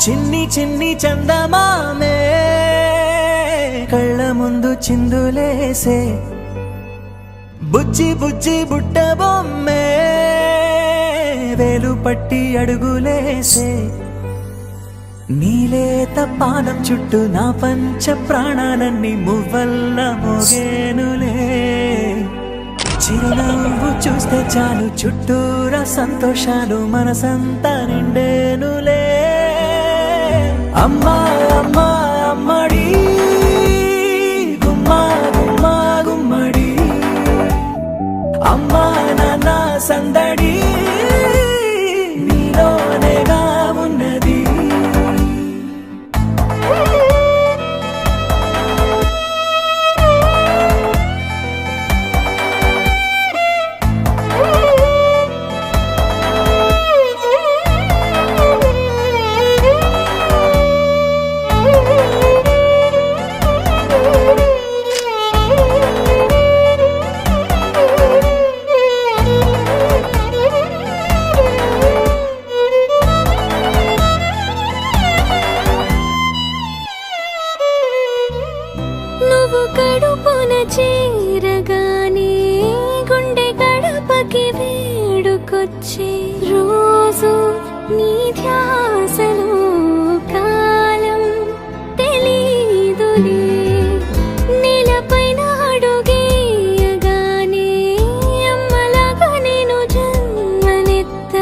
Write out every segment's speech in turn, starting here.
చిన్ని చిన్ని చందమామే కళ్ళ ముందు చిందులేసే బుజ్జి బుజ్జి బుట్ట బొమ్మే వేలు పట్టి అడుగులేసే నీలేత పాదం చుట్టూ నా పంచ ప్రాణాలన్నీ మువ్వల్ల మోగేనులే చిరునవ్వు చూస్తే చాలు చుట్టూరా సంతోషాలు మనసంతా నిండేనులే అమ్మా అమ్మా అమ్మడి గుమ్మా గుమ్మా గుమ్మడి అమ్మా నాన్న సందడి నీలోనేగా ఉన్నది కడుపున చేరగానే గుండె గడపకి వేడుకొచ్చే రోజు నీ ధ్యాసలో కాలం తెలీదులే నేలపైన అడుగేయగానే అమ్మలాగా నేను జన్మనెత్త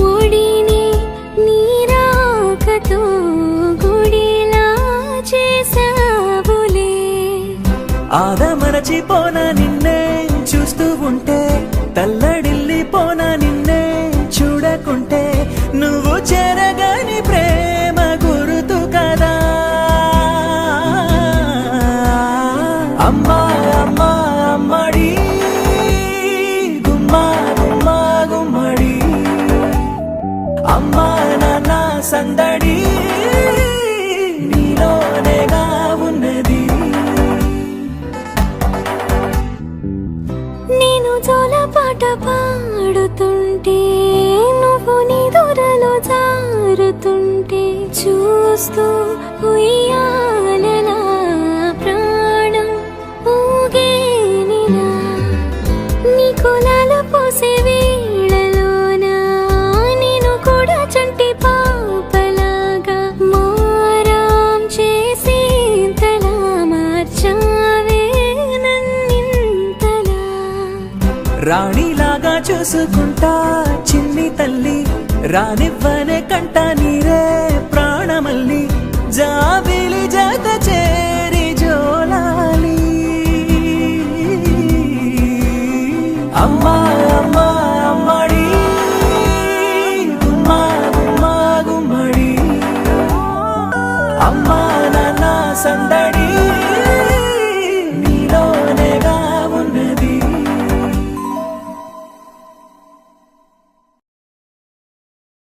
ఒడిని నీ రాకతో గుడిలా చేసావులే ఆదమరచిపోనా నిన్నే చూస్తూ ఉంటే తల్లడిల్లిపోనా నిన్నే చూడకుంటే నువ్వు చెరగని ప్రేమ గురుతు కదా అమ్మా అమ్మా అమ్మడి గుమ్మా గుమ్మా గుమ్మడి అమ్మా నాన్న సందడి నీలోనేగా ఉన్నది నేను జోలపాట పాడుతుంటే నువ్వు నీ దూరలో జారుతుంటే చూస్తూ ఉయ్యాలలా ప్రాణం ఊగేనిలా నీ కులాల పోసే వేళలోనా నేను కూడా చంటి పాపలాగా మారాం చేసి తలా మార్చావే నన్నింతలా రాణిలాగా చూసుకుంటా చిన్ని తల్లి రానివ్వనే కంట నీరే ప్రాణమల్లి